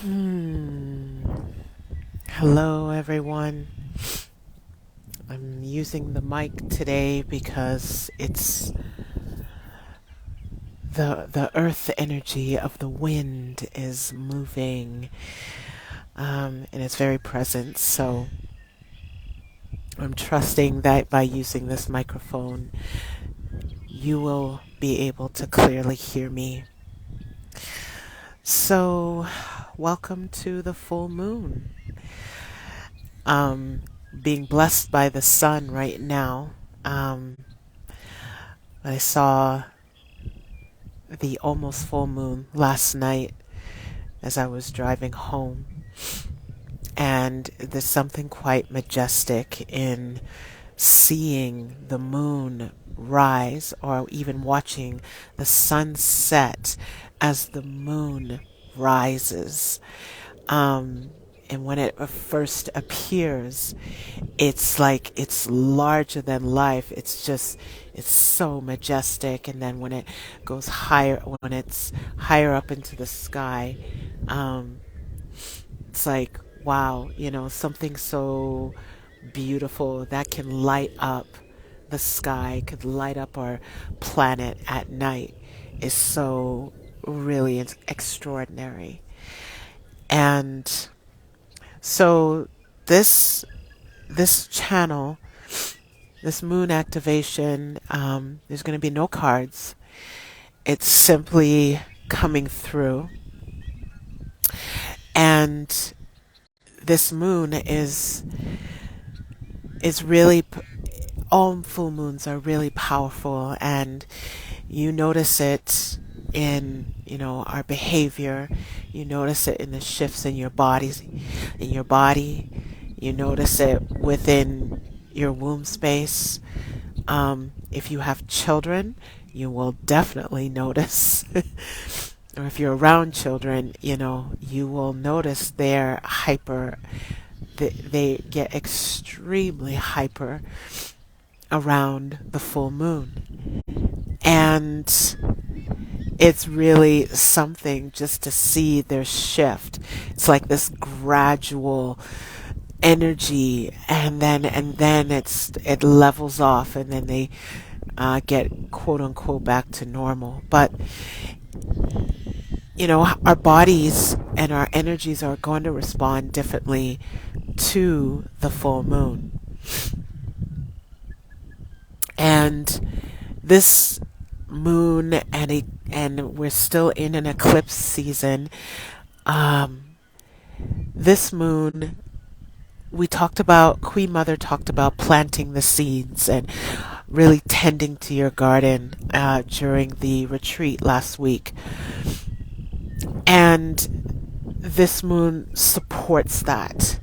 Hmm. Hello, everyone. I'm using the mic today because it's the earth energy of the wind is moving, and it's very present. So I'm trusting that by using this microphone, you will be able to clearly hear me. So, welcome to the full moon. Um, Being blessed by the sun right now. Um, I saw the almost full moon last night as I was driving home. And there's something quite majestic in seeing the moon rise or even watching the sun set as the moon rises. Um, and when it first appears, it's like it's larger than life. It's so majestic. And then when it goes higher, when it's higher up into the sky, um, it's like, wow, something so beautiful that can light up the sky, could light up our planet at night is so really extraordinary. And so this this channel, this moon activation, there's going to be no cards. It's simply coming through. And this moon is really, all full moons are really powerful, and you notice it in our behavior. You notice it in the shifts in your bodies, in your body. You notice it within your womb space. If you have children, you will definitely notice. Or if you're around children, you will notice they're hyper. They get extremely hyper around the full moon. And it's really something just to see their shift. It's like this gradual energy, and then it levels off, and then they get quote unquote back to normal. But our bodies and our energies are going to respond differently to the full moon. And this moon, and we're still in an eclipse season. This moon, Queen Mother talked about planting the seeds and really tending to your garden during the retreat last week. And this moon supports that.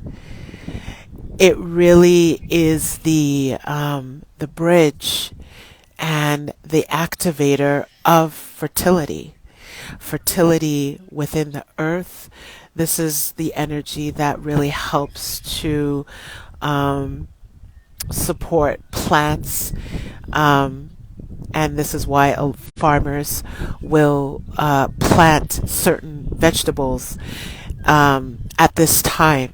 It really is the bridge and the activator of fertility. Fertility within the earth. This is the energy that really helps to support plants. And this is why farmers will plant certain vegetables at this time,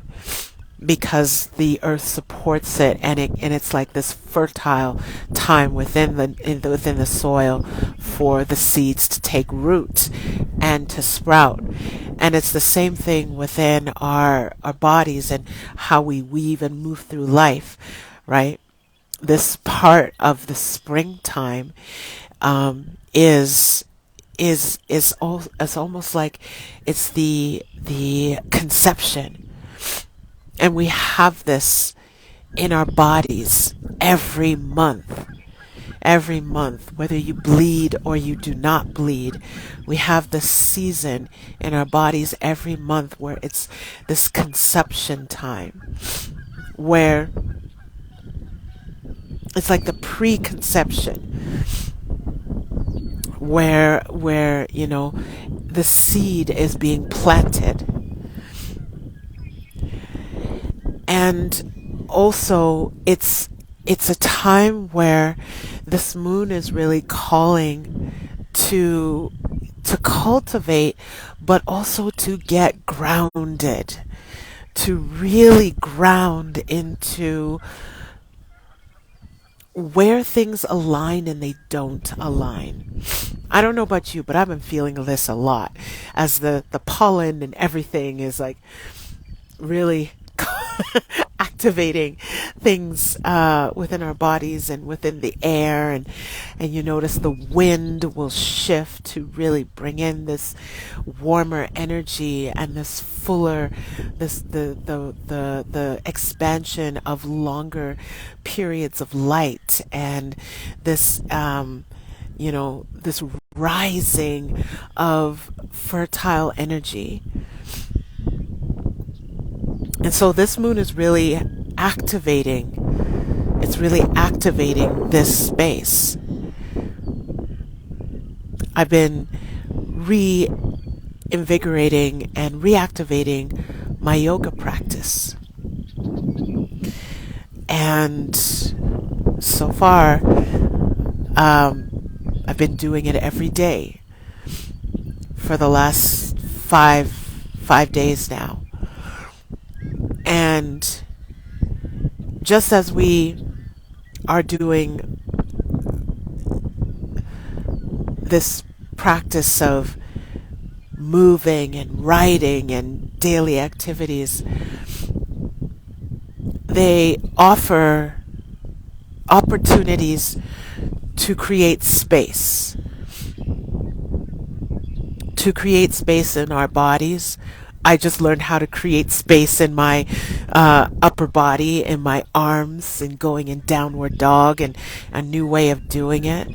because the earth supports it, and it's like this fertile time within the soil for the seeds to take root and to sprout. And it's the same thing within our bodies and how we weave and move through life, right? This part of the springtime is almost like it's the conception. And we have this in our bodies every month. Every month, whether you bleed or you do not bleed, we have this season in our bodies every month where it's this conception time, where it's like the preconception, where the seed is being planted. And also it's a time where this moon is really calling to to cultivate, but also to get grounded, to really ground into where things align and they don't align. I don't know about you, but I've been feeling this a lot as the pollen and everything is like really activating things within our bodies and within the air, and you notice the wind will shift to really bring in this warmer energy and this fuller, this the expansion of longer periods of light, and this this rising of fertile energy. And so this moon is really activating, it's really activating this space. I've been reinvigorating and reactivating my yoga practice. And so far, I've been doing it every day for the last five days now. And just as we are doing this practice of moving and writing and daily activities, they offer opportunities to create space. To create space in our bodies. I just learned how to create space in my upper body, in my arms, and going in downward dog, and a new way of doing it.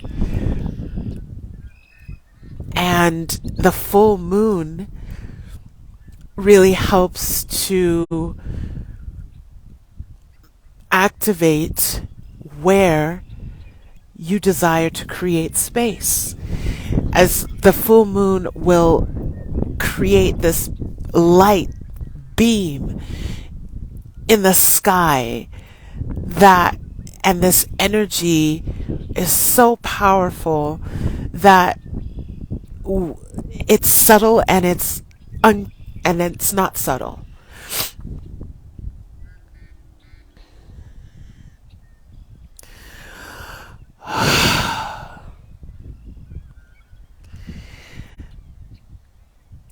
And the full moon really helps to activate where you desire to create space. As the full moon will create this light beam in the sky, that and this energy is so powerful that it's subtle and it's not subtle.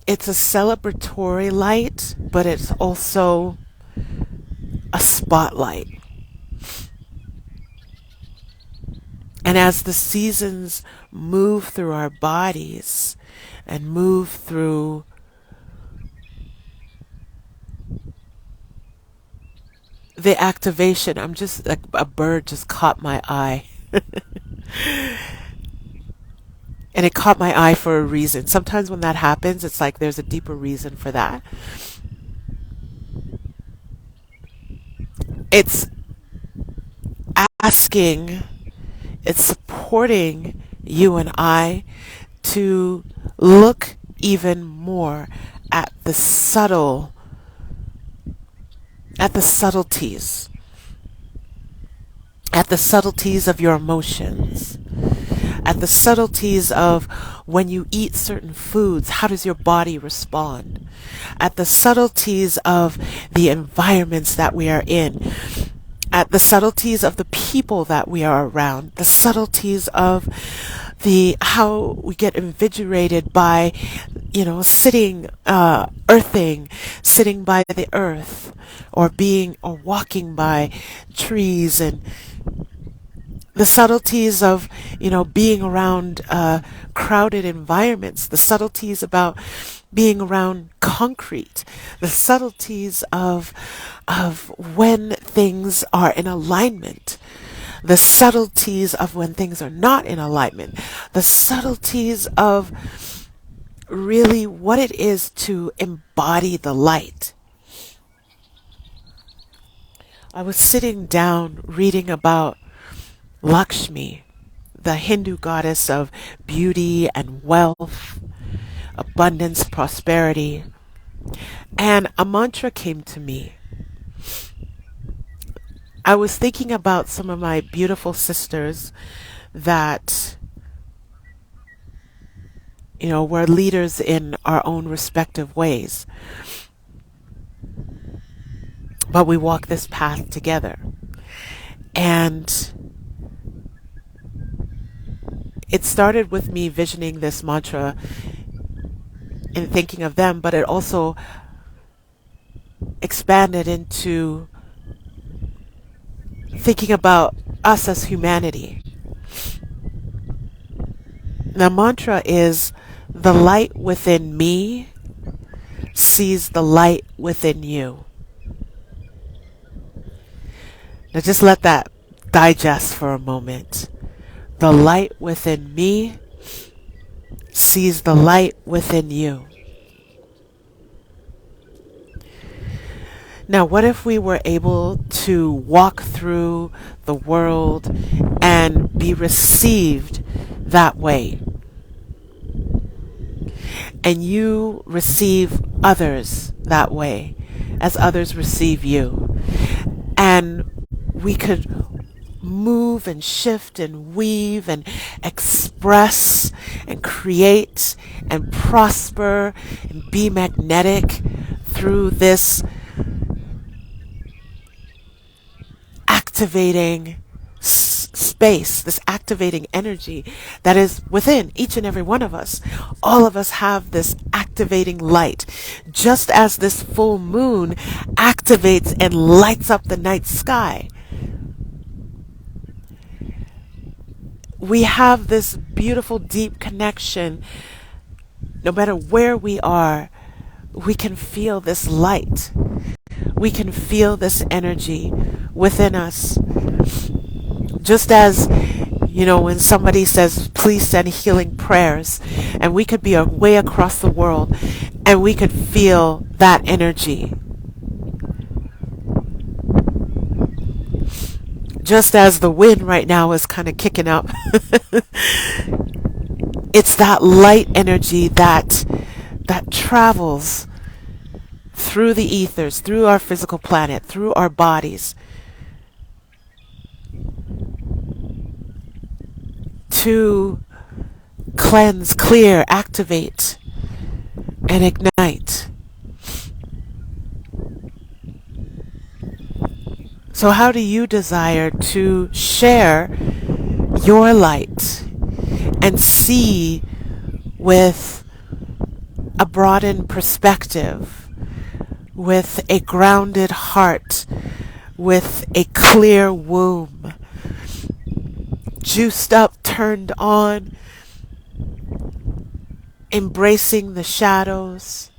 It's a celebratory light, but it's also a spotlight. And as the seasons move through our bodies and move through the activation, I'm just like a bird just caught my eye. And it caught my eye for a reason. Sometimes when that happens, it's like there's a deeper reason for that. It's asking, it's supporting you and I to look even more at the subtleties, at the subtleties of your emotions, at the subtleties of when you eat certain foods, how does your body respond? At the subtleties of the environments that we are in, at the subtleties of the people that we are around, the subtleties of the how we get invigorated by, sitting, earthing, sitting by the earth, or walking by trees, and the subtleties of, being around crowded environments, the subtleties about being around concrete, the subtleties of when things are in alignment, the subtleties of when things are not in alignment, the subtleties of really what it is to embody the light. I was sitting down reading about Lakshmi, the Hindu goddess of beauty and wealth, abundance, prosperity, and a mantra came to me. I was thinking about some of my beautiful sisters that We're leaders in our own respective ways, but we walk this path together. And it started with me visioning this mantra and thinking of them, but it also expanded into thinking about us as humanity. The mantra is, the light within me sees the light within you. Now just let that digest for a moment. The light within me sees the light within you. Now, what if we were able to walk through the world and be received that way? And you receive others that way, as others receive you. And we could move and shift and weave and express and create and prosper and be magnetic through this activating space, this activating energy that is within each and every one of us. All of us have this activating light, just as this full moon activates and lights up the night sky. We have this beautiful, deep connection. No matter where we are, we can feel this light. We can feel this energy within us. Just as, when somebody says, please send healing prayers, and we could be way across the world, and we could feel that energy. Just as the wind right now is kind of kicking up. It's that light energy that travels through the ethers, through our physical planet, through our bodies, to cleanse, clear, activate, and ignite. So how do you desire to share your light and see with a broadened perspective, with a grounded heart, with a clear womb, juiced up, turned on, embracing the shadows,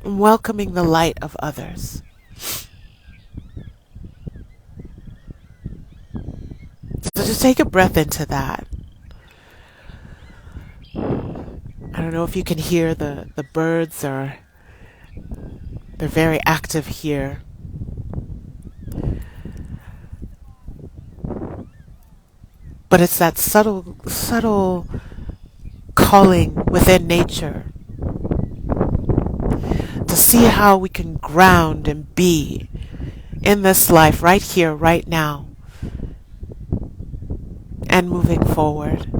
and welcoming the light of others? So just take a breath into that. I don't know if you can hear the birds, they're very active here. But it's that subtle calling within nature to see how we can ground and be in this life right here, right now, and moving forward.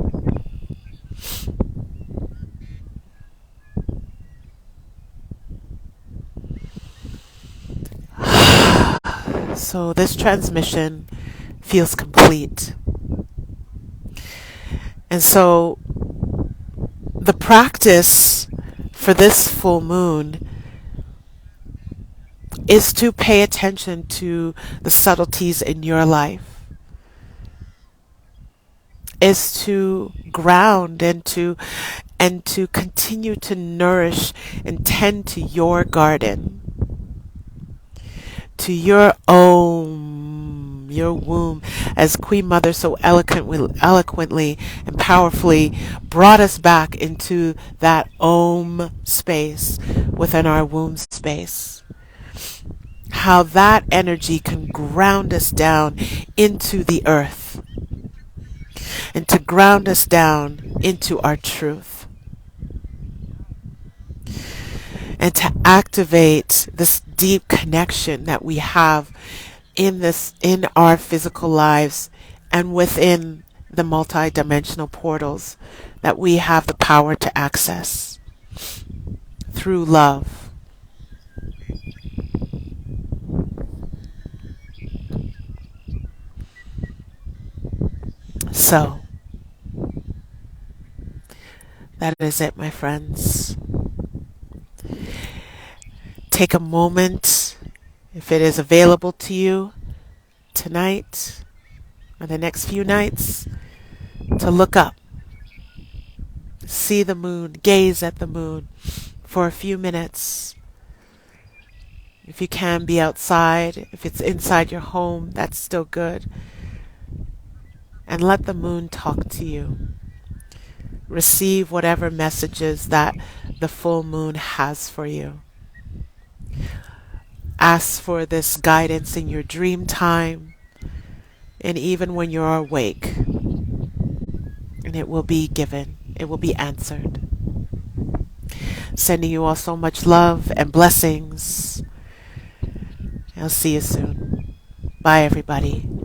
So this transmission feels complete. And so the practice for this full moon is to pay attention to the subtleties in your life, is to ground and to continue to nourish and tend to your garden, to your womb, as Queen Mother so eloquently and powerfully brought us back into that Om space within our womb space. How that energy can ground us down into the earth and to ground us down into our truth, and to activate this deep connection that we have in our physical lives and within the multi-dimensional portals that we have the power to access through love. So, that is it, my friends. Take a moment, if it is available to you tonight or the next few nights, to look up, see the moon, gaze at the moon for a few minutes. If you can, be outside. If it's inside your home, that's still good. And let the moon talk to you. Receive whatever messages that the full moon has for you. Ask for this guidance in your dream time and even when you're awake. And it will be given. It will be answered. Sending you all so much love and blessings. I'll see you soon. Bye, everybody.